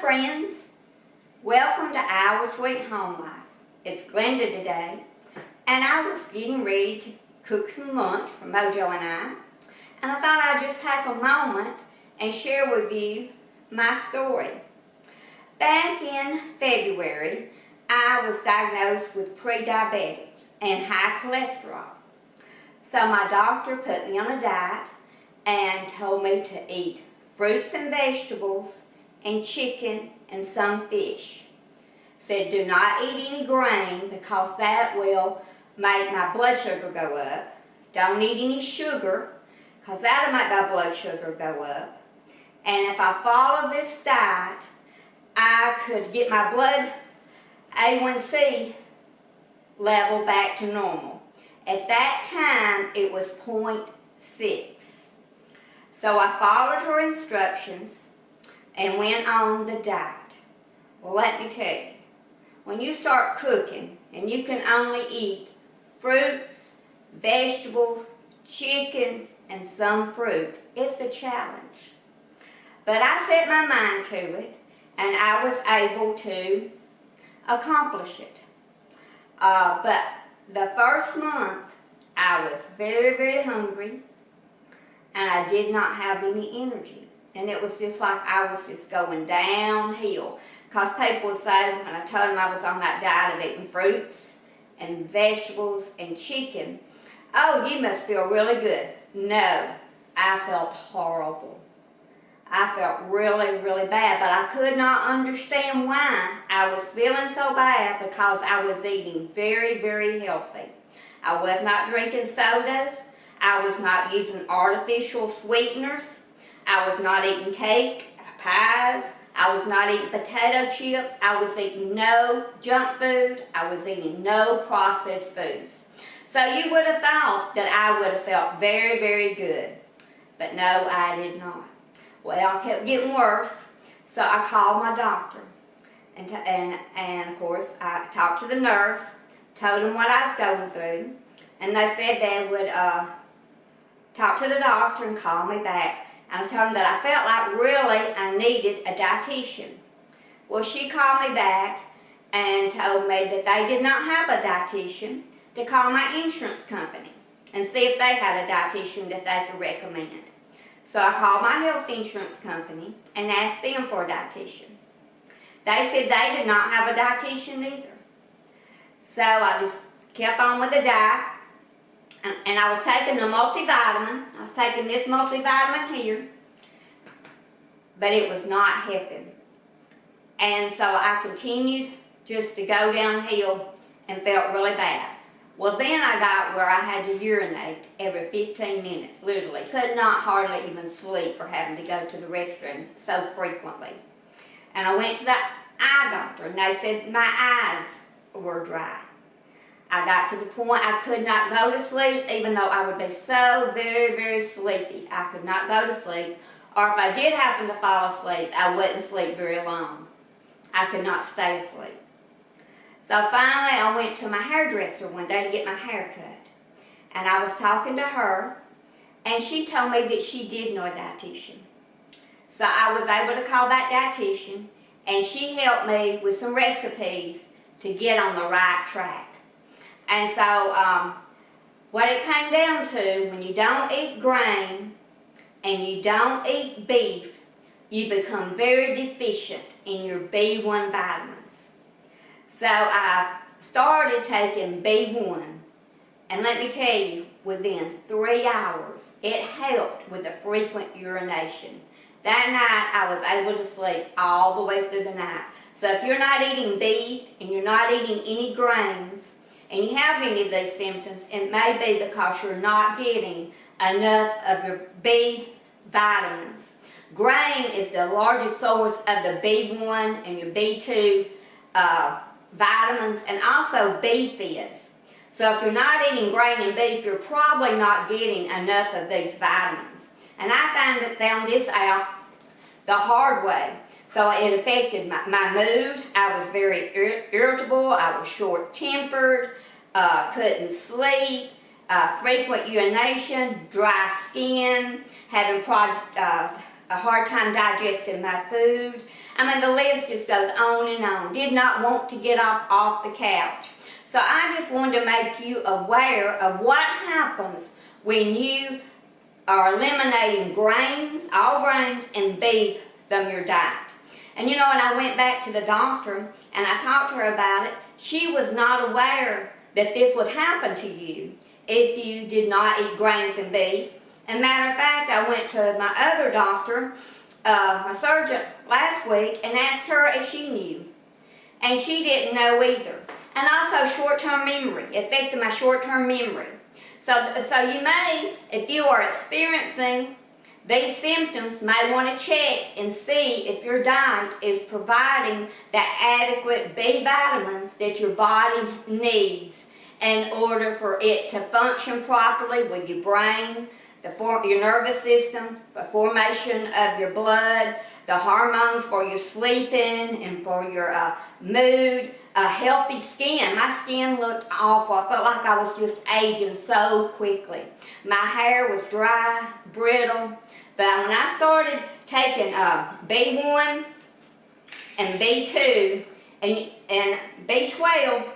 friends, welcome to Our Sweet Home Life. It's Glenda today, and I was getting ready to cook some lunch for Mojo and I thought I'd just take a moment and share with you my story. Back in February, I was diagnosed with pre-diabetics and high cholesterol. So my doctor put me on a diet and told me to eat fruits and vegetables and chicken and some fish. Said do not eat any grain because that will make my blood sugar go up. Don't eat any sugar because that'll make my blood sugar go up. And if I follow this diet, I could get my blood A1C level back to normal. At that time, it was 0.6. So I followed her instructions and went on the diet. Well, let me tell you, when you start cooking and you can only eat fruits, vegetables, chicken, and some fruit, it's a challenge. But I set my mind to it, and I was able to accomplish it. But the first month, I was very, very hungry, and I did not have any energy. And it was just like I was just going downhill. Because people would say, when I told them I was on that diet of eating fruits and vegetables and chicken, oh, you must feel really good. No, I felt horrible. I felt really, really bad, but I could not understand why I was feeling so bad because I was eating very, very healthy. I was not drinking sodas. I was not using artificial sweeteners. I was not eating cake, pies. I was not eating potato chips. I was eating no junk food. I was eating no processed foods. So you would have thought that I would have felt very, very good. But no, I did not. Well, I kept getting worse, so I called my doctor. And of course, I talked to the nurse, told them what I was going through, and they said they would talk to the doctor and call me back. And I told them that I felt like really I needed a dietitian. Well, she called me back and told me that they did not have a dietitian, to call my insurance company and see if they had a dietitian that they could recommend. So I called my health insurance company and asked them for a dietitian. They said they did not have a dietitian either. So I just kept on with the diet, and I was taking a multivitamin. I was taking this multivitamin here, but it was not helping. And so I continued just to go downhill and felt really bad. Well, then I got where I had to urinate every 15 minutes, literally. Could not hardly even sleep for having to go to the restroom so frequently. And I went to the eye doctor, and they said my eyes were dry. I got to the point I could not go to sleep, even though I would be so very, very sleepy. I could not go to sleep, or if I did happen to fall asleep, I wouldn't sleep very long. I could not stay asleep. So finally, I went to my hairdresser one day to get my hair cut. And I was talking to her, and she told me that she did know a dietitian. So I was able to call that dietitian, and she helped me with some recipes to get on the right track. And so what it came down to, when you don't eat grain and you don't eat beef, you become very deficient in your B1 vitamins. So I started taking B1, and let me tell you, within 3 hours, it helped with the frequent urination. That night, I was able to sleep all the way through the night. So if you're not eating beef, and you're not eating any grains, and you have any of these symptoms, it may be because you're not getting enough of your B vitamins. Grain is the largest source of the B1 and your B2 vitamins, and also B-fizz. So if you're not eating grain and beef, you're probably not getting enough of these vitamins. And I found this out the hard way. So it affected my mood. I was very irritable. I was short-tempered, couldn't sleep, frequent urination, dry skin, having a hard time digesting my food. I mean, the list just goes on and on. Did not want to get off the couch. So I just wanted to make you aware of what happens when you are eliminating grains, all grains, and beef from your diet. And you know, when I went back to the doctor and I talked to her about it, she was not aware that this would happen to you if you did not eat grains and beef. And matter of fact, I went to my other doctor, my surgeon, last week and asked her if she knew. And she didn't know either. And also short-term memory. It affected my short-term memory. So you may, if you are experiencing these symptoms, may want to check and see if your diet is providing the adequate B vitamins that your body needs in order for it to function properly with your brain, your nervous system, the formation of your blood, the hormones for your sleeping and for your mood, a healthy skin. My skin looked awful. I felt like I was just aging so quickly. My hair was dry, brittle. But when I started taking B1 and B2 and B12,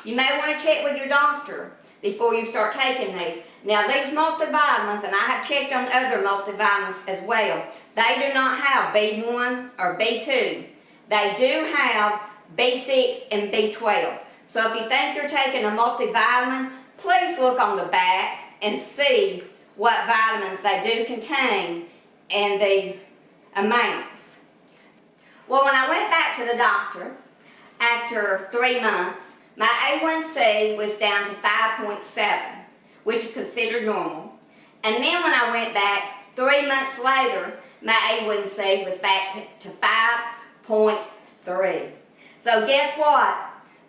you may want to check with your doctor before you start taking these. Now these multivitamins, and I have checked on other multivitamins as well, they do not have B1 or B2. They do have B6 and B12. So if you think you're taking a multivitamin, please look on the back and see what vitamins they do contain and the amounts. Well, when I went back to the doctor after 3 months, my A1C was down to 5.7, which is considered normal. And then when I went back 3 months later, my A1C was back to 5.3. So guess what?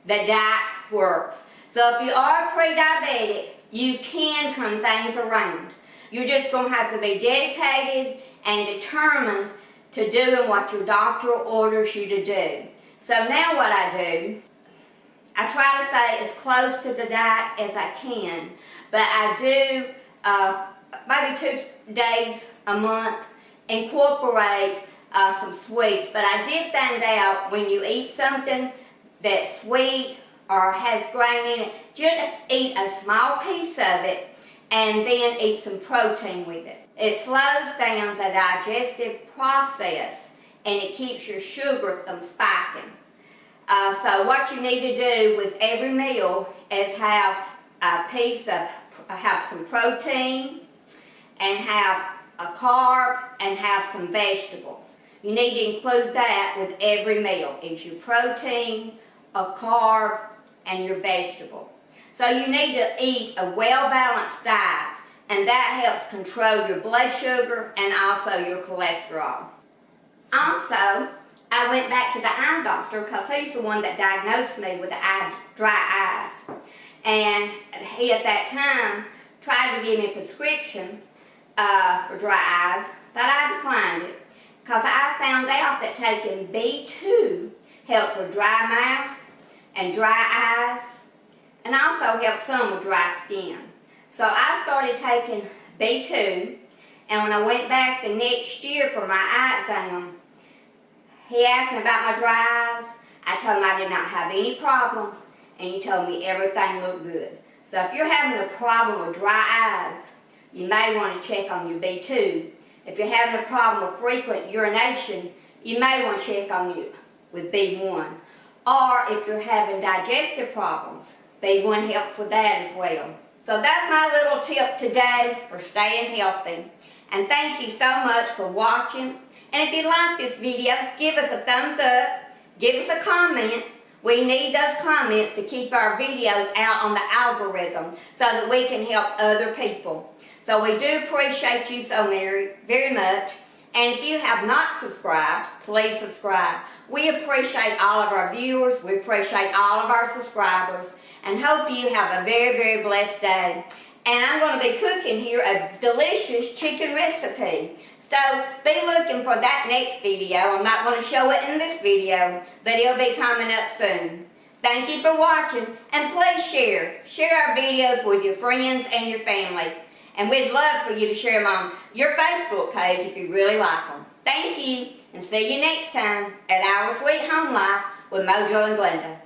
The diet works. So if you are pre-diabetic, you can turn things around. You're just going to have to be dedicated and determined to doing what your doctor orders you to do. So now what I do, I try to stay as close to the diet as I can, but I do maybe 2 days a month incorporate some sweets. But I did find out when you eat something that's sweet or has grain in it, just eat a small piece of it and then eat some protein with it. It slows down the digestive process and it keeps your sugar from spiking. So what you need to do with every meal is have a piece of, have some protein and have a carb and have some vegetables. You need to include that with every meal, is your protein, a carb, and your vegetable. So you need to eat a well-balanced diet, and that helps control your blood sugar and also your cholesterol. Also, I went back to the eye doctor because he's the one that diagnosed me with dry eyes. And he at that time tried to give me a prescription for dry eyes, but I declined it because I found out that taking B2 helps with dry mouth and dry eyes, and also helps some with dry skin. So I started taking B2, and when I went back the next year for my eye exam, he asked me about my dry eyes. I told him I did not have any problems, and he told me everything looked good. So if you're having a problem with dry eyes, you may want to check on your B2. If you're having a problem with frequent urination, you may want to check on you with B1. Or if you're having digestive problems, B1 helps with that as well. So that's my little tip today for staying healthy. And thank you so much for watching. And if you like this video, give us a thumbs up, give us a comment. We need those comments to keep our videos out on the algorithm so that we can help other people. So we do appreciate you so very much. And if you have not subscribed, please subscribe. We appreciate all of our viewers. We appreciate all of our subscribers. And hope you have a very, very blessed day. And I'm going to be cooking here a delicious chicken recipe. So be looking for that next video. I'm not going to show it in this video, but it'll be coming up soon. Thank you for watching, and please share our videos with your friends and your family. And we'd love for you to share them on your Facebook page if you really like them. Thank you, and see you next time at Our Sweet Home Life with Mojo and Glenda.